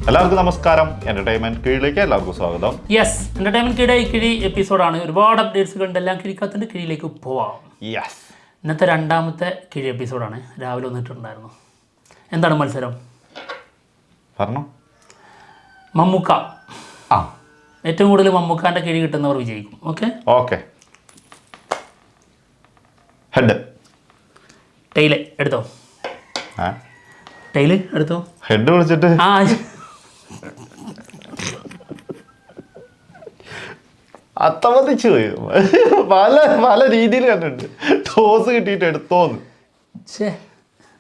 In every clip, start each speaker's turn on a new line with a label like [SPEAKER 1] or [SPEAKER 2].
[SPEAKER 1] എല്ലാവർക്കും നമസ്കാരം. എന്റർടൈൻമെന്റ് കീഴിലേക്ക് എല്ലാവർക്കും സ്വാഗതം.
[SPEAKER 2] യെസ്, എന്റർടൈൻമെന്റ് കിഴി എപ്പിസോഡാണ്. ഒരുപാട് അപ്ഡേറ്റ്സുകൾ ഉണ്ട്. എല്ലാം കിഴിക്കാത്തതിൻ്റെ കിഴിയിലേക്ക് പോവാം.
[SPEAKER 1] യെസ്,
[SPEAKER 2] ഇന്നത്തെ രണ്ടാമത്തെ കിഴി എപ്പിസോഡാണ്. രാവിലെ വന്നിട്ടുണ്ടായിരുന്നു. എന്താണ് മത്സരം?
[SPEAKER 1] പറഞ്ഞു.
[SPEAKER 2] മമ്മൂക്ക.
[SPEAKER 1] ആ,
[SPEAKER 2] ഏറ്റവും കൂടുതൽ മമ്മൂക്കാൻ്റെ കിഴി കിട്ടുന്നവർ വിജയിക്കും. Okay
[SPEAKER 1] okay. ഹെഡ്.
[SPEAKER 2] ടൈല് എടുത്തോ. ടൈല് എടുത്തോ.
[SPEAKER 1] ഹെഡ് വിളിച്ചിട്ട്
[SPEAKER 2] ആ
[SPEAKER 1] അത്തമതിച്ചു പോയി. പല പല രീതിയിൽ കണ്ടിട്ടുണ്ട്. ടോസ് കിട്ടിയിട്ട് എടുത്തോന്ന്.
[SPEAKER 2] ഛേ,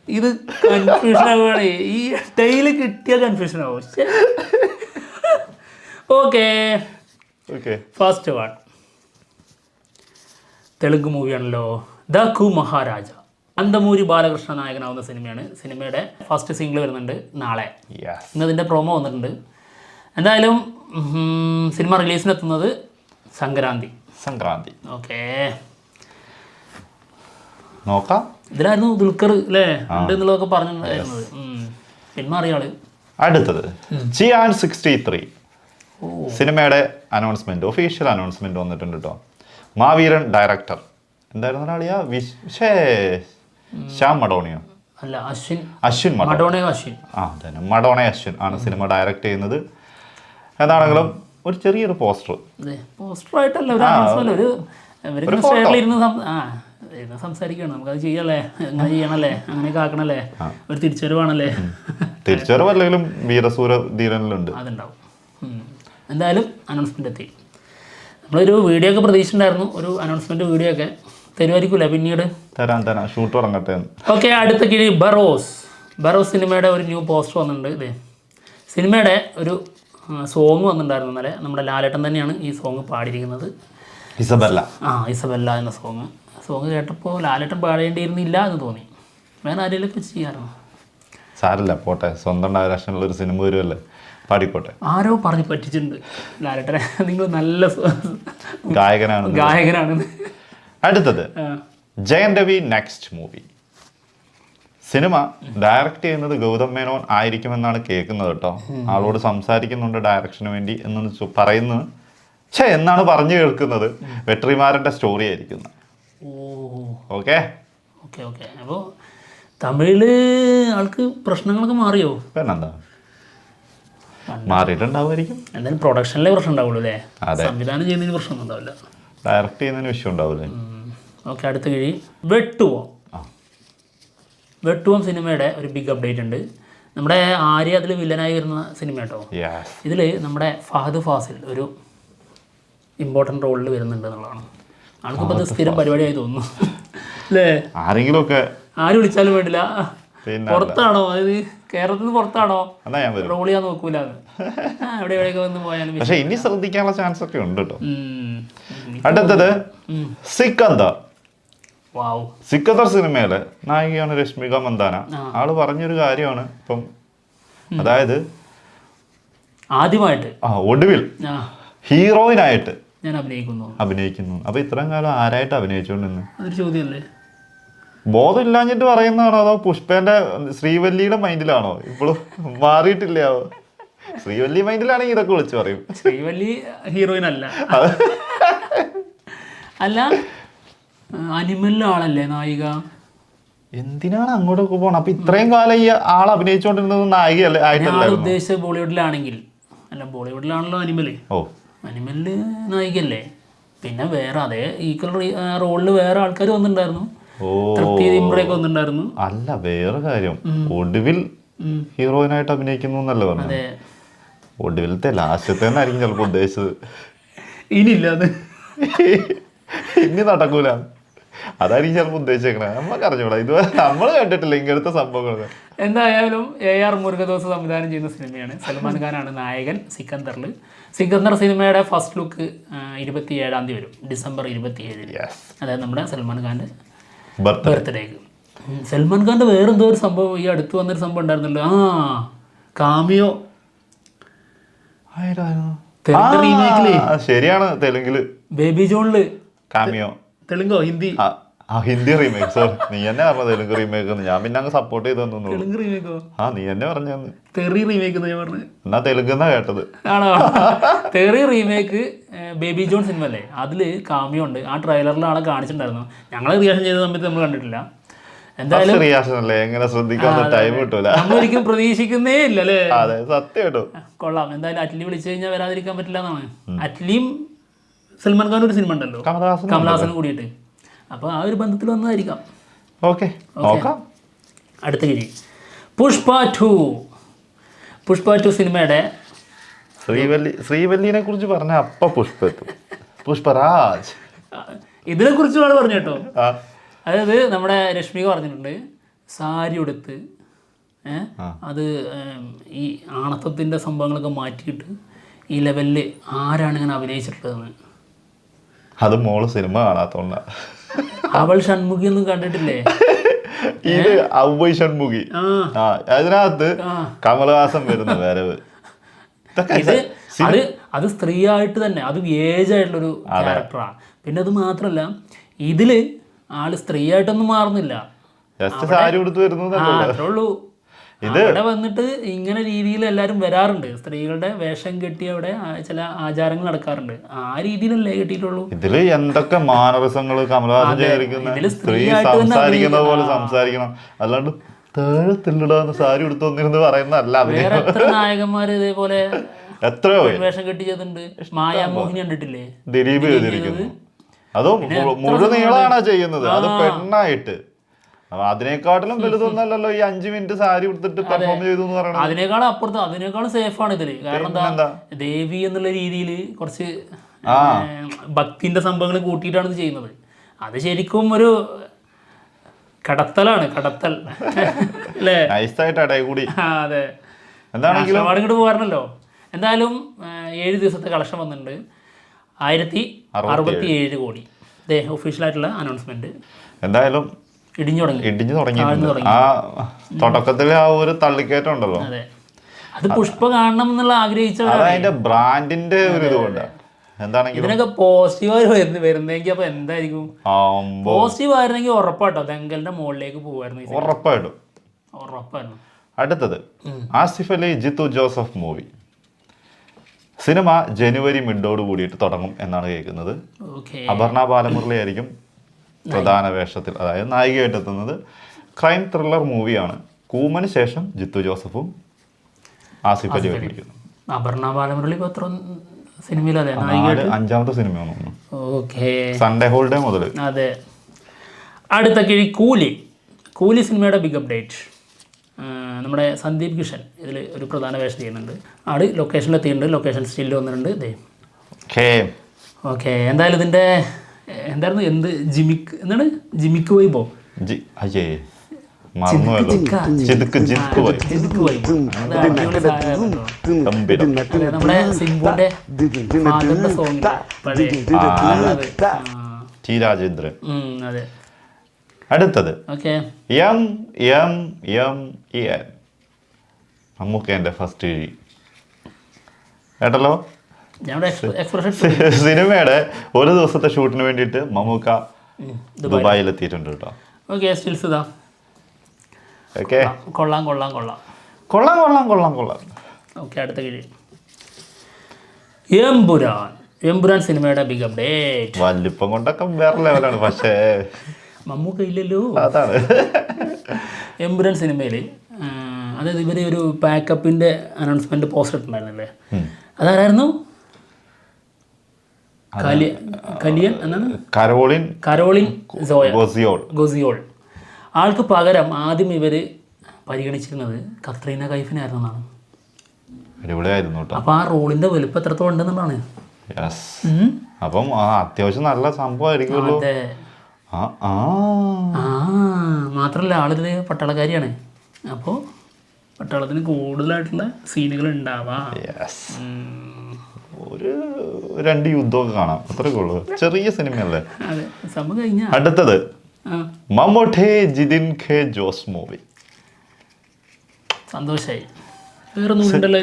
[SPEAKER 2] ഇത് കൺഫ്യൂഷൻ ആവുകയാണേ. ഈ ടൈല് കിട്ടിയ കൺഫ്യൂഷൻ ആവും. ഓക്കെ, ഫസ്റ്റ് വൺ തെലുങ്ക് മൂവിയാണല്ലോ. ദ കു മഹാരാജ. അന്തമൂരി ബാലകൃഷ്ണ നായകനാവുന്ന സിനിമയാണ്. സിനിമയുടെ ഫസ്റ്റ് സിംഗിൾ വരുന്നുണ്ട് നാളെ. ഇന്നതിൻ്റെ പ്രൊമോ വന്നിട്ടുണ്ട്. എന്തായാലും സിനിമ റിലീസിനെത്തുന്നത് സംക്രാന്തി. ഓക്കെ,
[SPEAKER 1] നോക്കാം.
[SPEAKER 2] ഇതിലായിരുന്നു ദുൽഖർ അല്ലേ ഉണ്ട് എന്നുള്ളതൊക്കെ പറഞ്ഞിട്ടുണ്ടായിരുന്നത്. സിനിമ അറിയാള്.
[SPEAKER 1] അടുത്തത് ജിയാൻ 63 സിനിമയുടെ അനൗൺസ്മെന്റ്, ഒഫീഷ്യൽ അനൗൺസ്മെന്റ് വന്നിട്ടുണ്ട് കേട്ടോ. മാവീരൻ ഡയറക്ടർ. എന്തായിരുന്നു ഒരാളിയാ? ശ്യാം മഡോണിയോ?
[SPEAKER 2] അല്ല,
[SPEAKER 1] അശ്വിൻ
[SPEAKER 2] മഡോണയോ അശ്വിൻ.
[SPEAKER 1] ആ തന്നെ, മഡോണ അശ്വിൻ ആണ് സിനിമ ഡയറക്റ്റ് ചെയ്യുന്നത്. എന്താണെങ്കിലും ഒരു ചെറിയൊരു
[SPEAKER 2] പോസ്റ്ററായിട്ടല്ല, ഒരു സംസാരിക്കണം. നമുക്കത് ചെയ്യല്ലേ, അങ്ങനെ ചെയ്യണല്ലേ, അങ്ങനെയൊക്കെ ആക്കണല്ലേ, ഒരു തിരിച്ചുവരവാണല്ലേ.
[SPEAKER 1] തിരിച്ചുവരവല്ലെങ്കിലും വീരസൂര ധീരനിലുണ്ട്,
[SPEAKER 2] അതുണ്ടാവും. എന്തായാലും അനൗൺസ്മെന്റ് എത്തി. നമ്മളൊരു വീഡിയോ ഒക്കെ പ്രതീക്ഷിച്ചിട്ടുണ്ടായിരുന്നു. ഒരു അനൗൺസ്മെന്റ് വീഡിയോ ഒക്കെ തരുമായിരിക്കില്ല പിന്നീട്.
[SPEAKER 1] തരാം, ഷൂട്ട് തുടങ്ങട്ടെ.
[SPEAKER 2] ഓക്കെ, അടുത്ത കിഴി ബറോസ് സിനിമയുടെ ഒരു ന്യൂ പോസ്റ്റർ വന്നിട്ടുണ്ട്. ഇതേ സിനിമയുടെ ഒരു സോങ് വന്നിട്ടുണ്ടായിരുന്നു ഇന്നലെ. നമ്മുടെ ലാലേട്ടൻ തന്നെയാണ് ഈ സോങ് പാടിയിരിക്കുന്നത്. ഇസബെല്ല എന്ന സോങ് കേട്ടപ്പോൾ ലാലേട്ടൻ പാടേണ്ടിയിരുന്നില്ല എന്ന് തോന്നി. വേറെ ആരെങ്കിലും വെച്ച് ചെയ്യാറുണ്ട്.
[SPEAKER 1] സാരല്ല, പോട്ടെ. സ്വന്തം ഡയറക്ഷനുള്ള ഒരു സിനിമ വരുമല്ലേ, പാടിക്കോട്ടെ.
[SPEAKER 2] ആരോ പറഞ്ഞ് പറ്റിച്ചിട്ടുണ്ട് ലാലേട്ടനെ, നിങ്ങൾ നല്ല
[SPEAKER 1] ഗായകനാണ്. അടുത്തത് Jayan Ravi next movie. Cinema direct ചെയ്യുന്നത് ഗൗതം മേനോൻ ആയിരിക്കുമെന്നാണ് കേൾക്കുന്നത് കേട്ടോ. ആളോട് സംസാരിക്കുന്നുണ്ട് ഡയറക്ഷന് വേണ്ടി എന്ന് പറയുന്നു. എന്നാണ് പറഞ്ഞു കേൾക്കുന്നത്. വെട്രിമാരന്റെ സ്റ്റോറി ആയിരിക്കുന്ന. ഓക്കെ.
[SPEAKER 2] അപ്പോൾ തമിഴില് ആൾക്ക് പ്രശ്നങ്ങളൊക്കെ മാറിയോ?
[SPEAKER 1] പിന്നെന്താ, മാറിയിട്ടുണ്ടാവുമായിരിക്കും.
[SPEAKER 2] എന്തായാലും പ്രൊഡക്ഷനിലെ പ്രശ്നം ഉണ്ടാവുള്ളൂ അല്ലേ, സംവിധാനം ചെയ്യുന്നതിന് പ്രശ്നമൊന്നും ഉണ്ടാവില്ല,
[SPEAKER 1] ഡയറക്റ്റ് ചെയ്യുന്നതിന് വിഷയം ഉണ്ടാവില്ലേ.
[SPEAKER 2] ഓക്കെ, അടുത്ത കിഴി വെട്ടുവം സിനിമയുടെ ഒരു ബിഗ് അപ്ഡേറ്റ് ഉണ്ട്. നമ്മുടെ ആര്യ അതിൽ വില്ലനായി വരുന്ന സിനിമ കേട്ടോ. ഇതിൽ നമ്മുടെ ഫഹദ് ഫാസിൽ ഒരു ഇമ്പോർട്ടൻ്റ് റോളിൽ വരുന്നുണ്ട് എന്നുള്ളതാണ്. ആൾക്കിപ്പോൾ അത് സ്ഥിരം പരിപാടിയായി തോന്നുന്നു അല്ലേ.
[SPEAKER 1] ആരെങ്കിലും ഒക്കെ
[SPEAKER 2] ആര് വിളിച്ചാലും വേണ്ടില്ല. പുറത്താണോ, അതായത് കേരളത്തിൽ നിന്ന് പുറത്താണോ റോൾ ചെയ്യാൻ നോക്കൂല. എവിടെയൊക്കെ വന്ന് പോയാലും
[SPEAKER 1] പക്ഷേ ഇനി ശ്രദ്ധിക്കാനുള്ള ചാൻസ് ഒക്കെ ഉണ്ട് കേട്ടോ. അടുത്തത് സിക്കന്ദർ സിനിമയിലെ നായികയാണ് രശ്മിക മന്ദാന. ആള് പറഞ്ഞൊരു കാര്യമാണ് ഇപ്പം, അതായത്
[SPEAKER 2] ആദ്യമായിട്ട്
[SPEAKER 1] ഒടുവിൽ ഹീറോയിനായിട്ട്
[SPEAKER 2] ഞാൻ
[SPEAKER 1] അഭിനയിക്കുന്നു. അപ്പൊ ഇത്രയും കാലം ആരായിട്ട് അഭിനയിച്ചോണ്ടിരുന്നു?
[SPEAKER 2] അതൊരു ചോദ്യമല്ലേ.
[SPEAKER 1] ബോധം ഇല്ലാഞ്ഞിട്ട് പറയുന്നതാണോ അതോ പുഷ്പേന്റെ ശ്രീവല്ലിയുടെ മൈൻഡിലാണോ ഇപ്പോഴും? മാറിയിട്ടില്ലയോ? ശ്രീവല്ലി മൈൻഡിലാണെങ്കിൽ ഇതൊക്കെ വിളിച്ചു പറയും.
[SPEAKER 2] ശ്രീവല്ലി ഹീറോയിൻ അല്ല, അനിമലിലെ ആളല്ലേ നായിക.
[SPEAKER 1] എന്തിനാണ് അങ്ങോട്ടൊക്കെ പോണം? അപ്പൊ ഇത്രയും കാലം ഈ ആൾ അഭിനയിച്ചോണ്ടിരുന്നത് നായികയല്ലേ ആയിട്ടല്ല
[SPEAKER 2] ഉദ്ദേശിച്ചത്? ബോളിവുഡിലാണെങ്കിൽ അല്ല, ബോളിവുഡിലാണല്ലോ അനിമല്. അനിമലില് നായികല്ലേ. പിന്നെ വേറെ അതേ ഈക്വൽ റോളില് വേറെ ആൾക്കാർ വന്നിട്ടുണ്ടായിരുന്നു. വന്നിട്ടുണ്ടായിരുന്നു.
[SPEAKER 1] അല്ല, വേറെ കാര്യം, ഒടുവിൽ ഹീറോയിനായിട്ട് അഭിനയിക്കുന്നു എന്നല്ലേ പറഞ്ഞു. ഒടുവിലത്തെ ലാസ്റ്റത്തെ ആയിരിക്കും ചിലപ്പോ ഉദ്ദേശിച്ചത്. ഇനി നടക്കൂല, അതായിരിക്കും ചിലപ്പോൾ ഉദ്ദേശിച്ചേക്കണേ. നമുക്ക് അറിഞ്ഞൂടാ, ഇത് നമ്മൾ കണ്ടിട്ടില്ല ഇങ്ങനത്തെ സംഭവങ്ങൾ.
[SPEAKER 2] എന്തായാലും AR മുരുകദോസ് സംവിധാനം ചെയ്യുന്ന സിനിമയാണ്. സൽമാൻ ഖാനാണ് നായകൻ. സിക്കന്ദർ സിനിമയുടെ ഫസ്റ്റ് ലുക്ക് 27-ാം തീയതി വരും, ഡിസംബർ 27. അതായത് നമ്മുടെ സൽമാൻ ഖാൻ്റെ ബർത്ത്ഡേക്ക്. സൽമാൻ ഖാൻ്റെ വേറെന്തോ ഒരു സംഭവം ഈ അടുത്ത് വന്നൊരു സംഭവം ഉണ്ടായിരുന്നല്ലോ. കാമിയോ
[SPEAKER 1] ശരിയാണ്, തെലുങ്കില്
[SPEAKER 2] ബേബി ജോണില്
[SPEAKER 1] കാമിയോ.
[SPEAKER 2] തെലുങ്കോ ഹിന്ദി
[SPEAKER 1] ഹിന്ദി റീമേക്ക്. സോറി, നീ എന്നെ പറഞ്ഞ തെലുങ്ക് റീമേക്ക്. ഞാൻ പിന്നെ അങ്ങ് സപ്പോർട്ട് ചെയ്ത് തന്നു.
[SPEAKER 2] തെലുങ്ക് റീമേക്കോ?
[SPEAKER 1] നീ എന്നെ പറഞ്ഞു.
[SPEAKER 2] തെറി റീമേക്ക് ഞാൻ പറഞ്ഞു.
[SPEAKER 1] എന്നാ തെലുങ്കുന്നാ കേട്ടത്.
[SPEAKER 2] ആണോ? തെറി റീമേക്ക് ബേബി ജോൺ സിനിമ അല്ലേ, അതില് കാമിയോ ഉണ്ട്. ആ ട്രെയിലറിൽ ആളെ കാണിച്ചിട്ടുണ്ടായിരുന്നു. ഞങ്ങൾ റിയാക്ഷൻ ചെയ്ത സമയത്ത് നമ്മൾ കണ്ടിട്ടില്ല. എന്തായാലും
[SPEAKER 1] റിയാക്ഷൻ അല്ലേ, എങ്ങനെ ശ്രദ്ധിക്കാൻ ടൈം കിട്ടൂല.
[SPEAKER 2] നമ്മളൊരിക്കലും പ്രതീക്ഷിക്കുന്നേ ഇല്ല അല്ലേ?
[SPEAKER 1] അതെ, സത്യം.
[SPEAKER 2] കൊള്ളാം. എന്തായാലും അറ്റ്ലി വിളിച്ചു കഴിഞ്ഞാൽ വരാതിരിക്കാൻ പറ്റില്ല എന്നാണ്. അറ്റ്ലിയും സൽമാൻ ഖാൻ ഒരു സിനിമ ഉണ്ടല്ലോ, കമലഹാസനും കൂടിയിട്ട്. അപ്പോൾ ആ ഒരു ബന്ധത്തിൽ വന്നതായിരിക്കാം.
[SPEAKER 1] ഓക്കെ, നോക്കാം.
[SPEAKER 2] അടുത്ത കിഴി പുഷ്പ 2. പുഷ്പ 2 സിനിമയുടെ
[SPEAKER 1] ശ്രീവല്ലിനെ കുറിച്ച് പറഞ്ഞ അപ്പ പുഷ്പ എത്തും. പുഷ്പരാജ്
[SPEAKER 2] ഇതിനെ കുറിച്ച് ആള് പറഞ്ഞു കേട്ടോ. അതായത് നമ്മുടെ രശ്മിക പറഞ്ഞിട്ടുണ്ട്, സാരി ഉടുത്ത് അത് ഈ ആണത്തത്തിൻ്റെ സംഭവങ്ങളൊക്കെ മാറ്റിയിട്ട് ഈ ലെവലിൽ ആരാണ് ഇങ്ങനെ അഭിനയിച്ചിട്ടുള്ളതെന്ന്.
[SPEAKER 1] അത് മോള് സിനിമ കാണാത്തോണ്ട.
[SPEAKER 2] അവൾ ഷൺമുഖി ഒന്നും കണ്ടിട്ടില്ലേ?
[SPEAKER 1] ഇത് ഔവൈ ഷൺമുഖി. അതിനകത്ത് കമലഹാസൻ വരുന്ന വരവ്.
[SPEAKER 2] അത് സ്ത്രീയായിട്ട് തന്നെ, അത് ഏജ് ആയിട്ടുള്ളൊരു ക്യാരക്ടറാണ്. പിന്നെ അത് മാത്രല്ല, ഇതില് ആള് സ്ത്രീയായിട്ടൊന്നും മാറുന്നില്ല,
[SPEAKER 1] സാരി ഉടുത്ത് വരുന്നത്.
[SPEAKER 2] അത്രേ ഉള്ളൂ. ഇവിടെ വന്നിട്ട് ഇങ്ങനെ രീതിയിൽ എല്ലാവരും വരാറുണ്ട്. സ്ത്രീകളുടെ വേഷം കെട്ടി അവിടെ ചില ആചാരങ്ങൾ നടക്കാറുണ്ട്. ആ രീതിയിലല്ലേ കെട്ടിയിട്ടുള്ളൂ.
[SPEAKER 1] ഇതില് എന്തൊക്കെ മാനറിസങ്ങള് കമലഹാസൻ ചെയ്തിരിക്കുന്ന, സ്ത്രീ സംസാരിക്കുന്ന പോലെ സംസാരിക്കണം, അല്ലാണ്ട് തേഴത്തില്ലിടാന്ന് സാരി ഉടുത്ത് വന്നിരുന്ന് പറയുന്നതല്ല.
[SPEAKER 2] വേറെ എത്ര നായകന്മാര് ഇതേപോലെ
[SPEAKER 1] എത്രയോ
[SPEAKER 2] വേഷം കെട്ടി ചെയ്തിട്ടുണ്ട്. മായാമോഹിനി കണ്ടിട്ടില്ലേ?
[SPEAKER 1] ദിലീപ് ചെയ്തിരിക്കുന്നു. അതും മുഴുവൻ നീളാണ് ചെയ്യുന്നത്, അത് പെണ്ണായിട്ട്. അതിനേക്കാട്ടിലും വലുതൊന്നല്ലല്ലോ ഈ 5 മിനിറ്റ് സാരി ഉടുത്തിട്ട് പെർഫോം ചെയ്തു എന്ന് പറയുന്നത്.
[SPEAKER 2] അതിനേക്കാളും അപ്പുറത്ത്, അതിനേക്കാളും സേഫാണ് ഇതില്. കാരണം എന്താ, ദേവി എന്നുള്ള രീതിയിൽ കുറച്ച് ഭക്തിന്റെ സംഭവങ്ങൾ കൂട്ടിയിട്ടാണ് ഇത് ചെയ്യുന്നത്. അത് ശരിക്കും ഒരു കടത്തലാണ്, കടത്തൽ അല്ലേ?
[SPEAKER 1] കൂടി.
[SPEAKER 2] അതെ, എന്താണെങ്കിലും ഇങ്ങോട്ട് പോകാറുണ്ടല്ലോ. എന്തായാലും 7 ദിവസത്തെ കളക്ഷൻ വന്നിട്ടുണ്ട്, 1067 കോടി. ഇതേ ഒഫീഷ്യലായിട്ടുള്ള അനൗൺസ്മെന്റ്.
[SPEAKER 1] എന്തായാലും ഇടിഞ്ഞു തുടങ്ങി. ആ തുടക്കത്തില് ആ ഒരു തള്ളിക്കയറ്റം ഉണ്ടല്ലോ,
[SPEAKER 2] അത് പുഷ്പ കാണണം എന്നുള്ള ആഗ്രഹിച്ച
[SPEAKER 1] അതിന്റെ ബ്രാൻഡിന്റെ ഒരു ഇതുകൊണ്ട്. എന്താണെങ്കിലും
[SPEAKER 2] ഇതിനൊക്കെ പോസിറ്റീവായി വരുന്നെങ്കിൽ അപ്പൊ എന്തായിരിക്കും? പോസിറ്റീവ് ആയിരുന്നെങ്കിൽ ഉറപ്പാട്ടോ ദങ്കലിന്റെ മുകളിലേക്ക് പോകുമായിരുന്നു. ഉറപ്പായിരുന്നു.
[SPEAKER 1] അടുത്തത് ആസിഫ് അലി ജിത്തു ജോസഫ് മൂവി. സിനിമ ജനുവരി മിഡോട് കൂടിയിട്ട് തുടങ്ങും എന്നാണ് കേൾക്കുന്നത്. അപർണ ബാലമുരളി ആയിരിക്കും പ്രധാന വേഷത്തിൽ, അതായത് നായികയായിട്ട് എത്തുന്നത്. ക്രൈം ത്രില്ലർ മൂവിയാണ്. കൂമന് ശേഷം ജിത്തു ജോസഫും ആസിഫ് അലി വരുന്നു.
[SPEAKER 2] അപർണ ബാലമുരളി സിനിമയിലല്ലേ
[SPEAKER 1] 5ാമത്തെ സിനിമയാണ്. സൺഡേ ഹോളിഡേ മുതൽ.
[SPEAKER 2] അതെ. അടുത്ത കിഴി കൂലി സിനിമയുടെ ബിഗ് അപ്ഡേറ്റ്. നമ്മുടെ സന്ദീപ് കിഷൻ ഇതിൽ ഒരു പ്രധാന വേഷം ചെയ്യുന്നുണ്ട്. ആള് ലൊക്കേഷനിലെത്തിയിട്ടുണ്ട്, ലൊക്കേഷൻ സ്റ്റിൽ വന്നിട്ടുണ്ട്. ഇതേ ഓക്കെ. എന്തായാലും ഇതിൻ്റെ എന്തായിരുന്നു, എന്താണ് ജിമിക്ക് വൈബോ? നമ്മുടെ സിംബുന്റെ ഫാദറിന്റെ സോങ്
[SPEAKER 1] രാജേന്ദ്രൻ.
[SPEAKER 2] അതെ.
[SPEAKER 1] അടുത്തത് മമ്മൂക്കേന്റെ ഫസ്റ്റ് കേട്ടല്ലോ. സിനിമയുടെ ഒരു ദിവസത്തെ ഷൂട്ടിന് വേണ്ടിയിട്ട് മമ്മൂക്ക ദുബായിൽ എത്തിയിട്ടുണ്ട് കേട്ടോ.
[SPEAKER 2] കൊള്ളാം. ഓക്കെ. അടുത്ത കിഴി എമ്പുരാൻ സിനിമയുടെ ബിഗ് അപ്ഡേറ്റ്.
[SPEAKER 1] വലിപ്പം കൊണ്ടൊക്കെ വേറെ ലെവലാണ്, പക്ഷേ
[SPEAKER 2] മമ്മൂക്ക ഇല്ലല്ലോ.
[SPEAKER 1] അതാണ്
[SPEAKER 2] എമ്പുരാൻ സിനിമയിൽ. അതായത് ഇവര് ഒരു പാക്കപ്പിന്റെ അനൗൺസ്മെന്റ് പോസ്റ്റർ ഇട്ടുണ്ടായിരുന്നല്ലേ, അതാരായിരുന്നു? കരോളിൻ ഗോസിയോൾ. ആൾക്ക് പകരം ആദ്യം ഇവര് പരിഗണിച്ചിരുന്നത് കത്രീന കൈഫിനായിരുന്നാണ്. അപ്പൊ ആ റോളിന്റെ വലുപ്പം എത്രത്തോളം ഉണ്ടെന്നുള്ളതാണ്.
[SPEAKER 1] അപ്പം അത്യാവശ്യം നല്ല സംഭവമായിരിക്കുമല്ലോ.
[SPEAKER 2] മാത്രല്ല ആളിത് പട്ടാളക്കാരിയാണ്. അപ്പോൾ പട്ടാളത്തിന് കൂടുതലായിട്ടുള്ള സീനുകൾ ഉണ്ടാവാം.
[SPEAKER 1] ഒരു 2 യുദ്ധമൊക്കെ കാണാം, അത്രയൊക്കെ ഉള്ളൂ. ചെറിയ സിനിമയല്ലേ.
[SPEAKER 2] സംഭവം.
[SPEAKER 1] അടുത്തത് മമ്മൂട്ടി ജിതിൻ കെ ജോസ് മൂവി.
[SPEAKER 2] സന്തോഷായി. വേറൊന്നും ഉണ്ടല്ലോ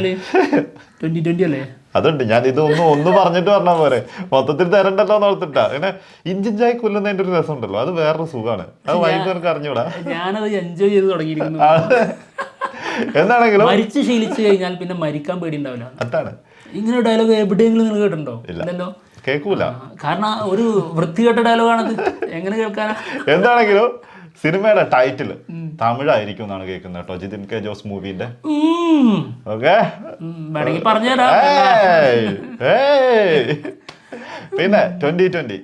[SPEAKER 2] 2020 അല്ലേ?
[SPEAKER 1] അതുണ്ട്. ഞാൻ ഇതൊന്നും ഒന്ന് പറഞ്ഞിട്ട് പറഞ്ഞാൽ പോരെ, മൊത്തത്തിൽ തരണ്ടല്ലോ എന്ന് ഓർത്തിട്ടാ. പിന്നെ ഇഞ്ചിൻ ചായ കൊല്ലുന്നതിന്റെ ഒരു രസം ഉണ്ടല്ലോ, അത് വേറൊരു സുഖമാണ്. അത് വൈകുന്നേരം അറിഞ്ഞൂടാ.
[SPEAKER 2] ഞാനത് എൻജോയ് ചെയ്ത് തുടങ്ങിയിരിക്കുന്നു.
[SPEAKER 1] എന്താണെങ്കിലും
[SPEAKER 2] മരിച്ച് ശീലിച്ചു കഴിഞ്ഞാൽ പിന്നെ മരിക്കാൻ പേടി ഉണ്ടാവില്ല.
[SPEAKER 1] അതാണ്.
[SPEAKER 2] ഇങ്ങനെ ഡയലോഗ് എവിടെയെങ്കിലും നിങ്ങൾ കേട്ടിട്ടുണ്ടോ? ഇല്ലല്ലോ,
[SPEAKER 1] കേൾക്കൂല.
[SPEAKER 2] കാരണം ഒരു വൃത്തികെട്ട ഡയലോഗാണത്, എങ്ങനെ കേൾക്കാനാ?
[SPEAKER 1] എന്താണെങ്കിലും സിനിമയുടെ ടൈറ്റിൽ തമിഴായിരിക്കും എന്നാണ് കേൾക്കുന്നത് കേട്ടോ, ജിതിൻ കെ ജോസ് മൂവിന്റെ. ഓക്കെ,
[SPEAKER 2] വേണമെങ്കിൽ പറഞ്ഞുതരാം.
[SPEAKER 1] പിന്നെ 2020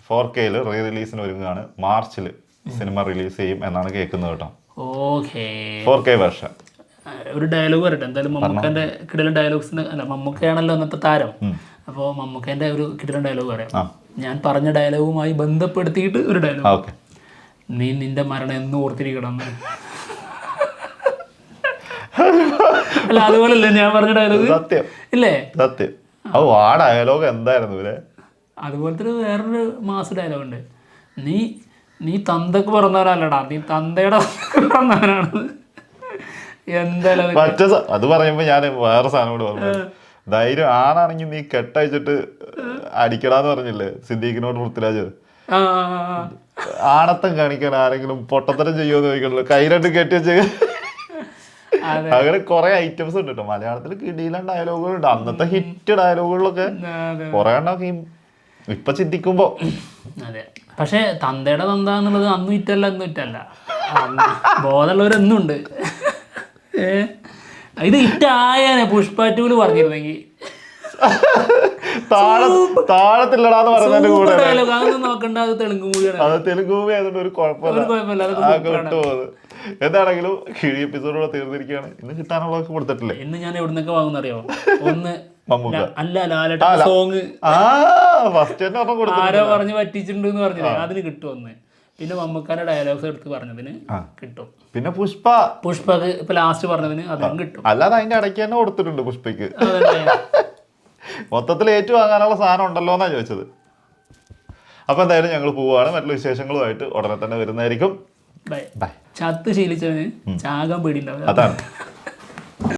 [SPEAKER 1] 4K റീ റിലീസിന് ഒരുങ്ങുകയാണ്. മാർച്ചിൽ സിനിമ റിലീസ് ചെയ്യും എന്നാണ് കേൾക്കുന്നത് കേട്ടോ.
[SPEAKER 2] Okay,
[SPEAKER 1] 4K version.
[SPEAKER 2] ഒരു ഡയലോഗ് വരട്ടെ എന്തായാലും. മമ്മൂക്കന്റെ കിടിലൻ ഡയലോഗ്സിന് അല്ല, മമ്മൂക്കയാണല്ലോ അന്നത്തെ താരം. അപ്പോൾ മമ്മൂക്കന്റെ ഒരു കിടിലൻ ഡയലോഗ് പറയാം. ഞാൻ പറഞ്ഞ ഡയലോഗുമായി ബന്ധപ്പെടുത്തിയിട്ട് ഒരു ഡയലോഗ്. നീ നിന്റെ മരണം എന്ന് ഓർത്തിരിക്കണം. അല്ല, അതുപോലല്ലേ ഞാൻ പറഞ്ഞ ഡയലോഗ്?
[SPEAKER 1] സത്യം
[SPEAKER 2] ഇല്ലേ?
[SPEAKER 1] സത്യം. ആ ഡയലോഗ് എന്തായിരുന്നു ഇവരെ?
[SPEAKER 2] അതുപോലത്തെ വേറൊരു മാസ് ഡയലോഗ് ഉണ്ട്. നീ തന്തക്ക് പിറന്നവനല്ലടാ, നീ തന്തയുടെ പിറന്നവനാണ്. എന്തായാലും
[SPEAKER 1] അത് പറയുമ്പോ ഞാൻ വേറെ സാധനം കൂടെ പറഞ്ഞു. ധൈര്യം ആണാണെങ്കിൽ നീ കെട്ടയച്ചിട്ട് അടിക്കടാന്ന് പറഞ്ഞില്ലേ സിദ്ദീഖിനോട് പൃഥ്വിരാജ്? ആണത്തം കാണിക്കാൻ ആരെങ്കിലും പൊട്ടത്തരം ചെയ്യുമെന്ന് ചോദിക്കണല്ലോ, കൈ രണ്ട് കെട്ടി വെച്ച്. അങ്ങനെ കുറെ ഐറ്റംസ് ഉണ്ട് കേട്ടോ മലയാളത്തിൽ. കിടിലൻ ഡയലോഗുകളുണ്ട്. അന്നത്തെ ഹിറ്റ് ഡയലോഗുകളിലൊക്കെ കുറെ എണ്ണമൊക്കെ ഇപ്പൊ ചിന്തിക്കുമ്പോ.
[SPEAKER 2] അതെ, പക്ഷെ തന്തയുടെ തന്ത എന്നുള്ളത് അന്നും ഇറ്റല്ല ഇന്നും ഇറ്റല്ല, ബോധമുള്ളവരെന്നും ഉണ്ട്. ഇത് ഹിറ്റായാനെ പുഷ്പ 2 പറഞ്ഞിരുന്നെങ്കിൽ.
[SPEAKER 1] താഴത്തില്ലടാന്ന് പറയുന്നതിന്റെ കൂടെ
[SPEAKER 2] അതൊന്നും നോക്കണ്ട, അത് തെലുങ്ക് മൂവിയാണ്.
[SPEAKER 1] അത് തെലുങ്ക് മൂവി ആയതുകൊണ്ട് ഒരു കുഴപ്പമില്ല. വിട്ടുപോകുന്നത്. എന്താണെങ്കിലും കിഴി എപ്പിസോഡോടെ തീർന്നിരിക്കുകയാണ്. ഇന്ന് കിട്ടാനുള്ളതൊക്കെ കൊടുത്തിട്ടില്ലേ?
[SPEAKER 2] ഇന്ന് ഞാൻ എവിടുന്നൊക്കെ വാങ്ങുന്നറിയോ? ഒന്ന്
[SPEAKER 1] മമ്മൂക്ക
[SPEAKER 2] അല്ല, ലാലേട്ടൻ സോങ് ആരോ പറഞ്ഞ് പറ്റിച്ചിട്ടുണ്ട് എന്ന് പറഞ്ഞില്ലേ, അതിന് കിട്ടും ഒന്ന്. പിന്നെ മമ്മൂക്കാന്റെ ഡയലോഗ്സ് എടുത്ത് പറഞ്ഞതിന് കിട്ടും.
[SPEAKER 1] പിന്നെ പുഷ്പക്ക്
[SPEAKER 2] ഇപ്പൊ ലാസ്റ്റ് പറഞ്ഞതിന് അതിനും കിട്ടും.
[SPEAKER 1] അല്ലാതെ അതിന്റെ ഇടയ്ക്ക് തന്നെ കൊടുത്തിട്ടുണ്ട് പുഷ്പക്ക്. മൊത്തത്തിൽ ഏറ്റുവാങ്ങാനുള്ള സാധനം ഉണ്ടല്ലോ എന്നാ ചോദിച്ചത്. അപ്പൊ എന്തായാലും ഞങ്ങൾ പോവാണ്. മറ്റുള്ള വിശേഷങ്ങളുമായിട്ട് ഉടനെ തന്നെ വരുന്നതായിരിക്കും.
[SPEAKER 2] ബൈ. ചത്ത് ശീലിച്ചവന് ചാകാൻ പേടിയുണ്ടാവില്ല.
[SPEAKER 1] അതാണ്.